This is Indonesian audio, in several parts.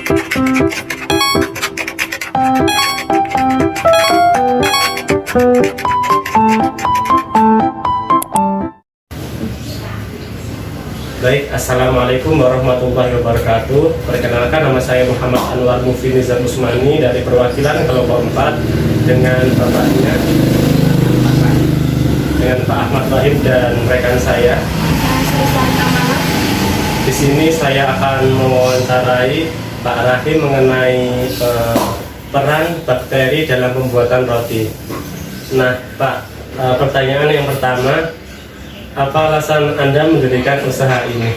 Baik, assalamualaikum warahmatullahi wabarakatuh. Perkenalkan, nama saya Muhammad Anwar Mufi Nizar Usmani dari perwakilan kelompok 4 dengan bapaknya, dengan Pak Ahmad Wahid dan rekan saya. Di sini saya akan mewawancarai Pak Rahim mengenai peran bakteri dalam pembuatan roti. Nah, Pak, pertanyaan yang pertama, apa alasan Anda mendirikan usaha ini?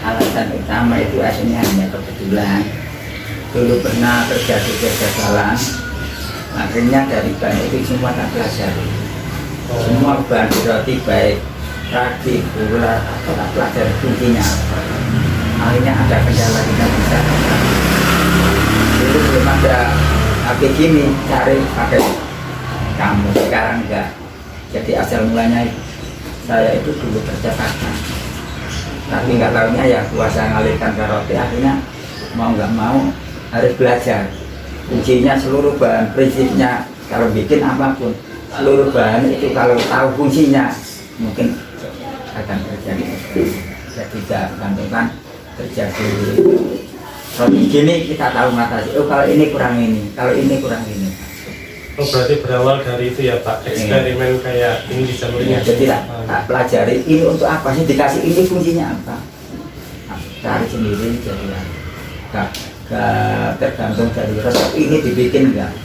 Alasan utama itu aslinya hanya kebetulan. Dulu pernah terjadi kegagalan, akhirnya dari bahan itu semua tak pelajari. Semua bahan roti baik ragi, gula, tak pelajari fungsinya. Akhirnya ada kendala tidak bisa. Dulu belum ada HP gini, cari pakai kamu, sekarang enggak. Jadi asal mulanya saya itu dulu percetakan, tapi nggak tahunya ya kuasa ngalirkan ke roti. Akhirnya mau nggak mau harus belajar fungsinya, seluruh bahan, prinsipnya. Kalau bikin apapun, seluruh bahan itu kalau tahu fungsinya mungkin akan terjadi. Jadi tidak gantungkan terjadi roti gini kita tahu ngatasi. Oh kalau ini kurang ini, kalau ini kurang ini. Oh, berarti berawal dari itu ya Pak, eksperimen kayak ini bisa Ya, jadi tak pelajari ini untuk apa sih, dikasih ini fungsinya apa, cari sendiri. Jadi ya gak tergantung dari resep ini dibikin enggak,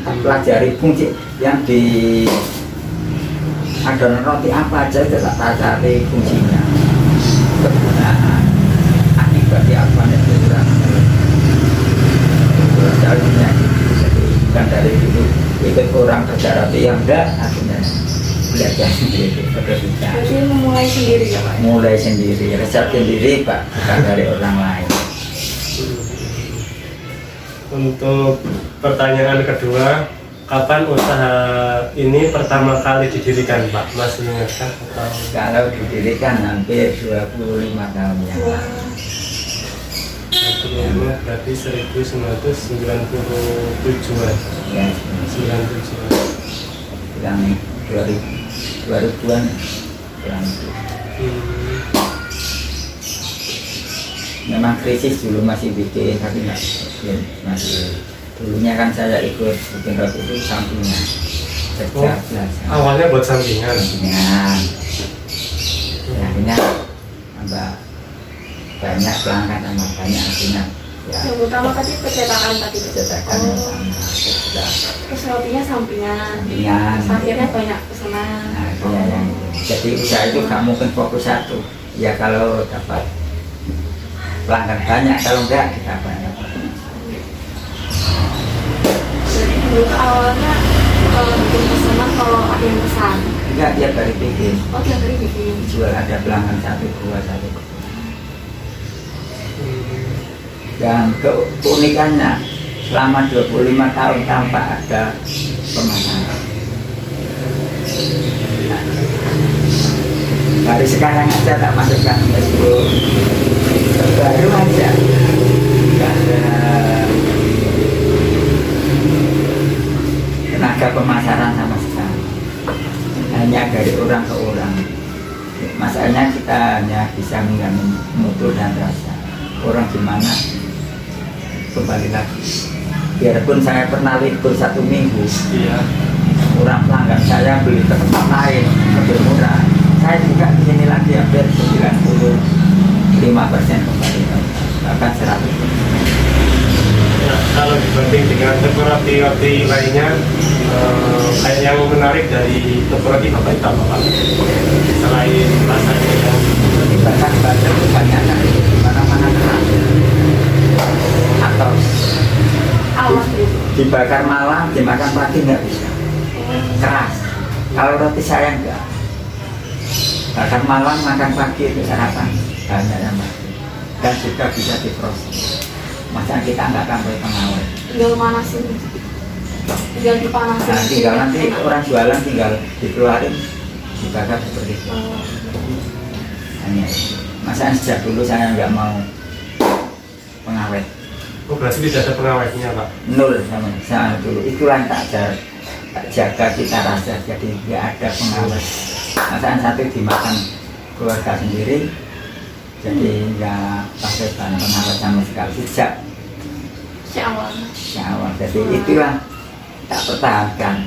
tak pelajari fungsi yang di adonan roti apa aja itu tak cari fungsinya, kegunaan, akibatnya apa itu kurang jadinya. Jadi bukan dari dulu ikut orang kerja roti yang enggak, akhirnya belajar sendiri. Jadi memulai sendiri ya Pak? Mulai sendiri, resep sendiri Pak, bukan dari orang lain. Untuk pertanyaan kedua, kapan usaha ini pertama kali didirikan Pak? Masih ingatkan atau? Kalau didirikan hampir 25 tahun yang lalu. Berarti 1997-an. Ya, 97. yang 2000-an kurang lebih. Memang krisis dulu masih bikin, tapi nggak bikin, masih. Dulunya kan saya ikut bikin roti itu sampingan. Kerja belajar. Awalnya buat sampingan. Sampingan. Ya, akhirnya tambah banyak pelanggan, tambah banyak akhirnya. Ya, Yang utama tadi percetakan tadi. percetakan yang sama. Terus rotinya sampingan. Sampingan. Akhirnya banyak pesanan. Nah, akhirnya yang jadi usaha itu nggak mungkin fokus satu. Ya kalau dapat pelanggan banyak, kalau enggak kita banyak. Jadi dulu awalnya bikin pesanan kalau ada yang pesan. Enggak, dia baru bikin. Oh tiap hari bikin. Jual ada pelanggan satu dua satu. Dan keunikannya selama 25 tahun tanpa ada pemasaran. Baru sekarang aja tak masukkan Facebook, baru aja nggak ada tenaga pemasaran sama sekali, hanya dari orang ke orang. Masalahnya kita hanya bisa mengganggu mutu dan rasa orang gimana, kembali lagi. Biarpun saya pernah libur 1 minggu, Iya. orang pelanggan saya beli ke tempat lain lebih murah, saya juga di sini lagi hampir 95% kembali, bahkan 100%. Ya, kalau dibanding dengan toko roti lainnya, kayak yang menarik dari toko roti Bapak itu apa Pak? Selain rasanya yang Bahkan baca kebanyakan itu di mana-mana keras, atau Awas gitu. dibakar malam, dimakan pagi nggak bisa, keras. Kalau roti saya enggak, bakar malam, makan pagi itu sarapan banyak yang pasti, dan juga bisa diproses. Masa kita nggak pakai pengawet, Tinggal manasin. Tinggal dipanasin. nah, tinggal nanti orang jualan tinggal dikeluarin, dibakar seperti itu. Hanya itu. Masa sejak dulu saya nggak mau pengawet. Oh, berarti tidak ada pengawetnya Pak? Nol sama dulu. Itulah yang tak jaga cita rasa, jadi nggak ada pengawet. Masakan satu dimakan keluarga sendiri, jadi nggak pakai bahan pengawet sama sekali sejak awal. Jadi itulah tak pertahankan.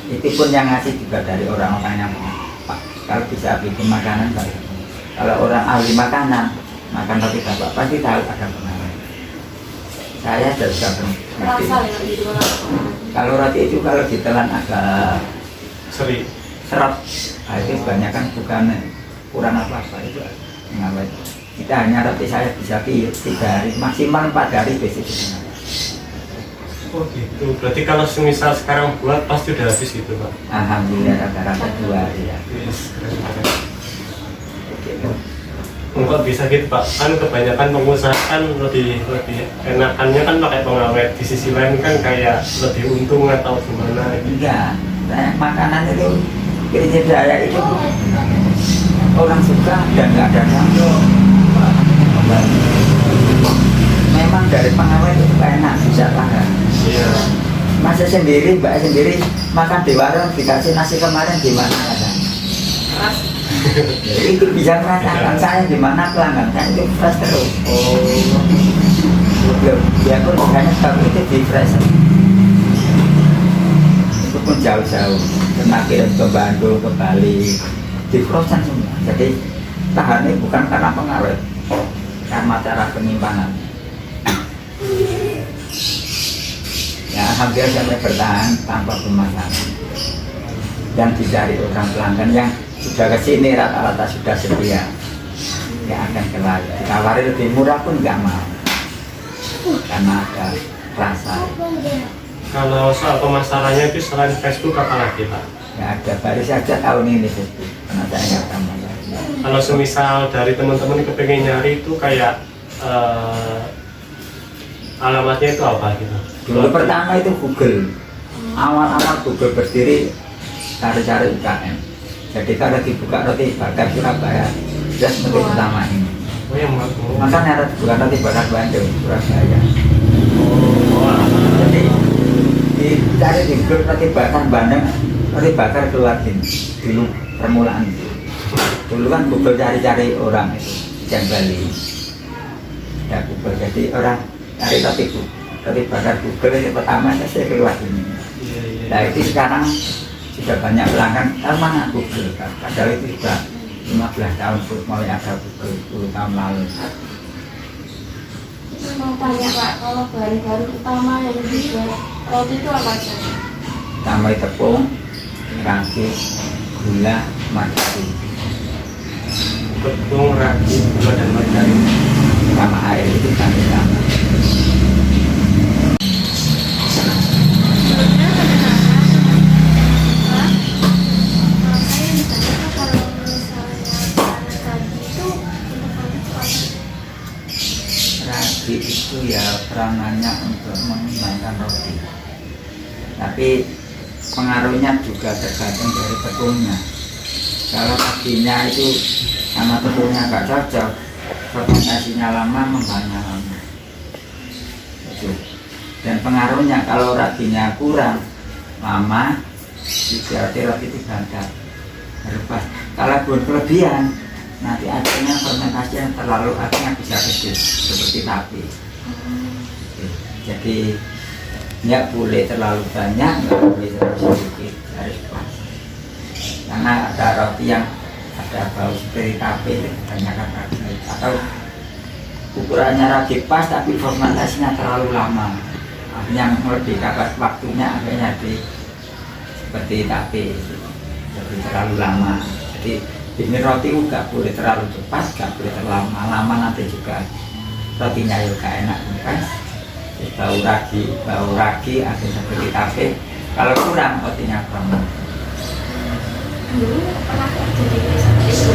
Itu pun yang ngasih juga dari orang-orang yang Pak, kalau bisa bikin makanan baik. Kalau orang ahli makanan makan roti bapak pasti tahu ada pengawet. Saya juga ngerti. Kalau roti itu kalau ditelan agak seret, nah itu banyak kan bukan kurang apa-apa itu pengawet. Kita hanya roti saya bisa 3 hari, maksimal 4 hari basic pengawet. Oh gitu, berarti kalau semisal sekarang buat pasti udah habis gitu Pak? Alhamdulillah rata-rata 2 hari ya. Yes, keren-keren. Kok bisa gitu Pak? Kan kebanyakan pengusaha kan lebih enakannya kan pakai pengawet. Di sisi lain kan kayak lebih untung atau gimana gitu. Enggak, makanan itu prinsip saya itu orang suka dan nggak ada campur. Memang dari pengawet itu enak, bisa tahan. Iya. Masa sendiri, mbak sendiri makan di warung dikasih nasi kemarin gimana kan? Itu bisa merasakan saya gimana pelanggan saya itu fresh terus. Biarpun bukannya tapi itu di fresh. Itu pun jauh-jauh, pernah kirim ke Bandung, ke Bali, di frozen semua. Jadi tahannya bukan karena pengawet, karena cara penyimpanan. Ya hampir sampai bertahan tanpa pemasaran dan dicari orang pelanggan yang sudah kesini rata-rata sudah setia, nggak akan kelar. Ditawari lebih murah pun nggak mau karena ada rasa. Kalau soal pemasarannya itu selain Facebook apa lagi Pak? Nggak ada, baru saja tahun ini Facebook karena saya nggak tahu. Kalau semisal dari teman-teman kepengen nyari itu kayak alamatnya itu apa gitu? Dulu pertama itu Google, awal-awal Google berdiri cari-cari UKM. Jadi kalau dibuka roti bakar Surabaya, sudah seperti pertama ini. Oh yang Makanya bukan roti bakar Bandung, Surabaya. Jadi dicari di Google roti bakar Bandung, roti bakar keluar dulu permulaan. Dulu kan Google cari-cari orang itu, yang Bali. Ya Google, jadi orang cari roti bakar Google itu pertama saya keluar ini. Nah itu sekarang sudah banyak pelanggan, mana Google kan? Padahal itu sudah 15 tahun mulai ada Google, 10 tahun lalu. Mau tanya Pak, kalau bahan-bahan utama yang dibuat roti itu apa aja? Tambah tepung, ragi, gula, margarin. tepung, ragi, gula dan margarin. Sama air itu kami tambah. Ragi itu ya peranannya untuk mengembangkan roti. Tapi pengaruhnya juga tergantung dari tepungnya. Kalau raginya itu sama tepungnya nggak cocok, fermentasinya lama, mengembangnya lama. Itu. Dan pengaruhnya kalau raginya kurang lama, berarti roti itu gagal. Berubah. Kalau berlebihan, nanti akhirnya fermentasi yang terlalu akhirnya bisa kecil seperti tape. Jadi nggak boleh terlalu banyak, nggak boleh terlalu sedikit, harus pas. Karena ada roti yang ada bau seperti tape itu kebanyakan ragi, atau ukurannya ragi pas tapi fermentasinya terlalu lama, akhirnya lebih dapat waktunya akhirnya seperti tape, jadi terlalu lama. Jadi ini roti nggak boleh terlalu cepat, nggak boleh terlalu lama, nanti juga rotinya juga enak kan. Bau ragi akhirnya seperti tape. Kalau kurang rotinya kurang. Dulu pernah terjadi seperti itu.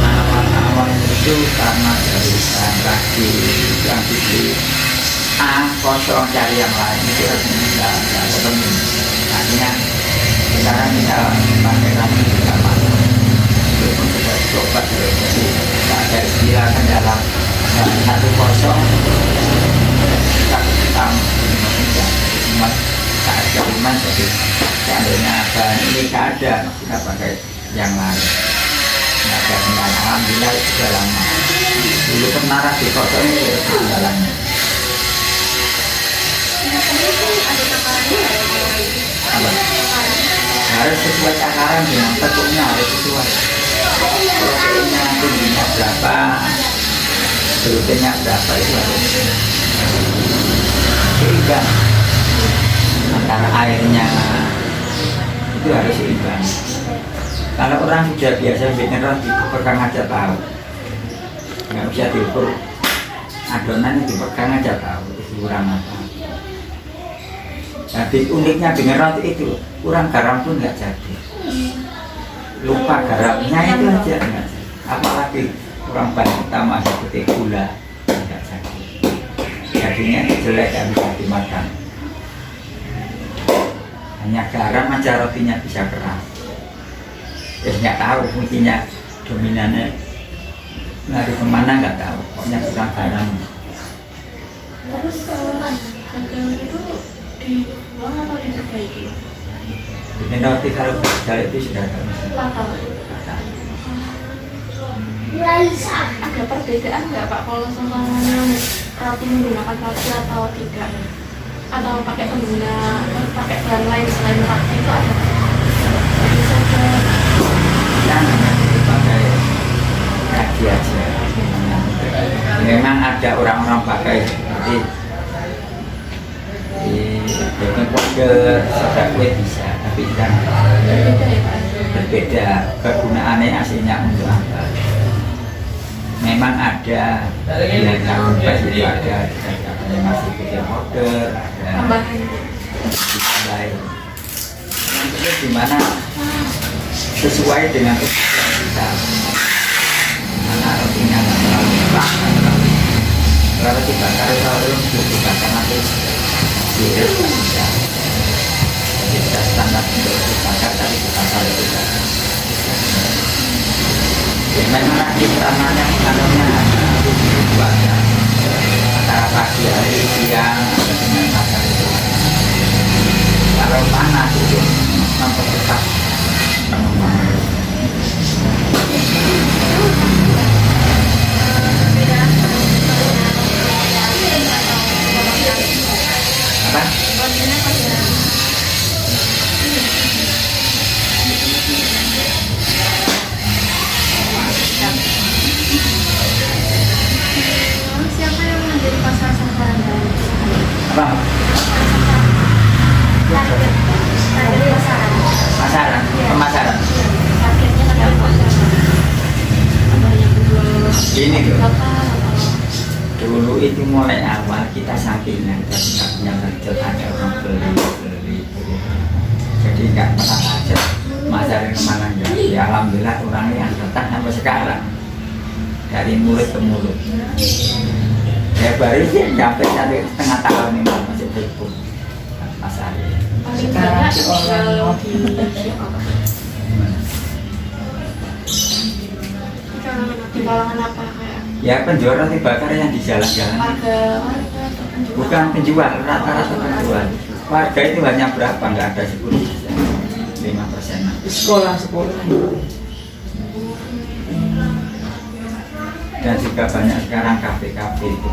Awal-awal itu karena dari bahan ragi yang dibeli kosong, cari yang lain itu nggak ketemu. Akhirnya sekarang kita pakai ragi juga masuk. Itu coba jadi tak ada istilah kendala satu kosong tak hitam cuma tak ada iman. Jadi seandainya bahan ini tak ada, kita pakai yang lain. Nggak ada kendala. Alhamdulillah itu sudah lama. Dulu pernah di kosong itu kendalanya. Apa? Harus sesuai takaran dengan tepungnya, harus sesuai. Proteinnya tingginya berapa, glutennya berapa, itu harus seimbang. Antara airnya itu harus seimbang. Kalau orang sudah biasa bikin roti, pegang aja tahu. Nggak bisa diukur adonan, dipegang aja tahu itu kurang apa. Jadi uniknya dengan roti itu kurang garam pun nggak jadi. Lupa garamnya itu aja nggak jadi. Apalagi kurang banyak tambah seperti gula nggak jadi. Jadinya jelek, nggak bisa dimakan. Hanya garam aja rotinya bisa keras. Nggak tahu fungsinya dominannya lari kemana nggak tahu. Pokoknya kurang garam. Terus kalau gagal itu dibuang atau diperbaiki? Bikin roti kalau gagal itu sudah tahu. Fatal. Ada perbedaan nggak Pak kalau semuanya roti menggunakan roti atau tidak? Atau pakai pakai bahan lain selain roti itu ada? Yang dipakai ragi aja. Memang ada orang-orang pakai seperti di baking powder, soda kue bisa, tapi kan berbeda kegunaannya aslinya untuk apa. Memang ada yang kempes itu ada masih baking powder, ada Tambahan. lain. Itu dimana sesuai dengan kebutuhan kita. Mana rotinya nggak terlalu keras, kalau dibakar terlalu lembut, dibakar nanti iris nggak bisa. Jadi kita standar untuk dibakar, tapi dibakar itu tidak. Memang lagi utamanya kantornya itu ada antara pagi hari siang atau dengan makan itu. Kalau panas itu mempercepat pengembangan. Apa? Siapa yang menjadi pasar sasaran dari Apa? target pasaran? Pasaran, pemasaran. Targetnya pada pasaran. Ada yang jual Ini loh. lokal Dulu itu mulai awal kita sampingan, kita tidak punya budget, ada orang beli. Jadi nggak pernah aja masarin kemana enggak. Ya alhamdulillah orangnya yang datang sampai sekarang dari mulut ke mulut. Ya baru sih sampai 1,5 tahun ini masih belum masarin. paling banyak jual di di kalangan apa kayak Ya penjual roti bakar yang di jalan-jalan, warga atau penjual? bukan penjual, rata-rata penjual. Warga itu hanya berapa? Nggak ada 10%, 5%. Sekolah. Dan juga banyak sekarang kafe-kafe itu.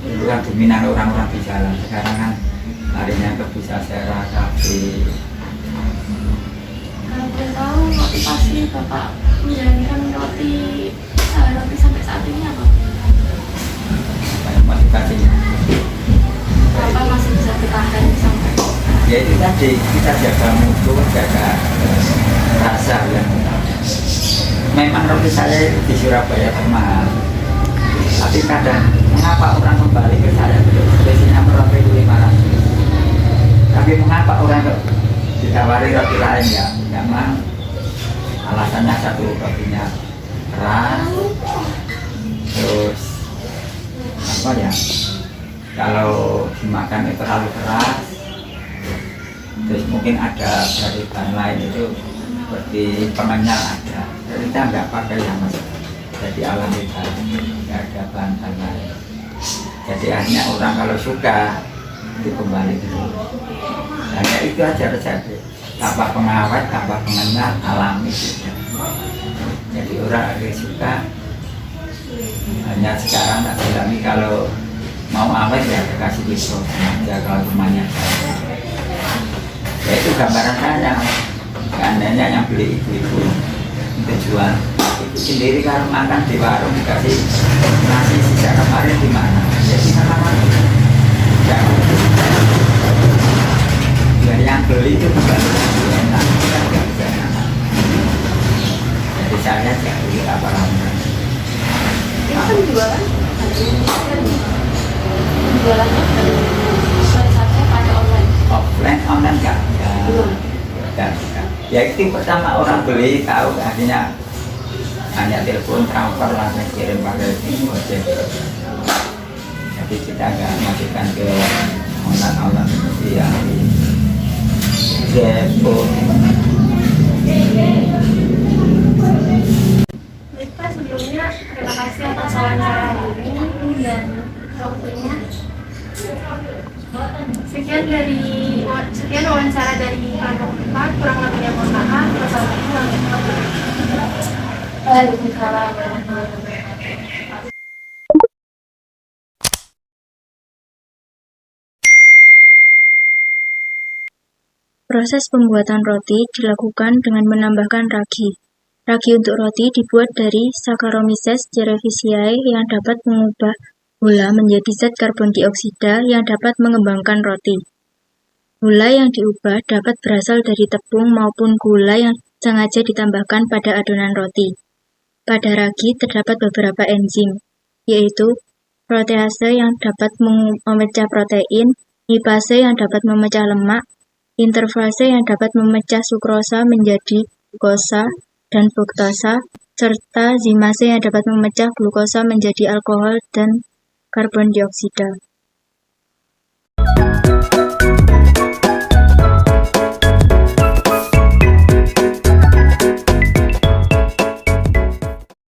Dulu kan dominan orang-orang di jalan, sekarang kan larinya ke Busasera, kafe. Kalau boleh tahu motivasi Bapak menjalankan roti sampai saat ini apa? Banyak motivasinya. Bapak masih bisa bertahan sampai Ya itu tadi, kita jaga mutu, jaga rasa yang memang roti saya di Surabaya mahal. Tapi kadang, mengapa orang kembali ke saya? Biasanya roti 500. Tapi mengapa orang ditawari roti lain ya? Nggak mau. Alasannya satu, rotinya keras. Terus apa ya? Kalau dimakan itu terlalu keras. Terus mungkin ada dari bahan lain itu seperti pengenyal ada. Jadi kita nggak pakai yang masih di alam kita nggak ada bahan lain. Jadi hanya orang kalau suka itu kembali dulu. Hanya itu aja resepnya, tanpa pengawet, tanpa pengenal, alami sudah. Jadi orang akhirnya suka. Hanya sekarang tak bilangin kalau mau awet ya kasih pisau aja kalau rumahnya. Ya itu gambaran saya. Seandainya yang beli ibu-ibu untuk jual itu sendiri kalau makan di warung dikasih nasi sisa kemarin di mana? Jadi sama ya, biar yang beli itu kembali enak, kita nggak bisa enak. Jadi saya tidak beli apa-apa. Itu kan jualan, jualannya website pada online. Online nggak? Belum. Nggak. Ya itu pertama orang beli tahu akhirnya hanya telepon transfer langsung kirim pakai ojek. Jadi kita nggak masukkan ke online seperti yang di Depo. Baik Pak, sebelumnya terima kasih atas wawancara hari ini dan waktunya. Sekian wawancara dari kelompok Pak, kurang lebihnya mohon maaf. Wassalamualaikum warahmatullahi wabarakatuh. Waalaikumsalam warahmatullahi wabarakatuh. Proses pembuatan roti dilakukan dengan menambahkan ragi. Ragi untuk roti dibuat dari Saccharomyces cerevisiae yang dapat mengubah gula menjadi zat karbon dioksida yang dapat mengembangkan roti. Gula yang diubah dapat berasal dari tepung maupun gula yang sengaja ditambahkan pada adonan roti. Pada ragi terdapat beberapa enzim, yaitu protease yang dapat memecah protein, lipase yang dapat memecah lemak, interfase yang dapat memecah sukrosa menjadi glukosa dan fruktosa, serta zimase yang dapat memecah glukosa menjadi alkohol dan karbon dioksida.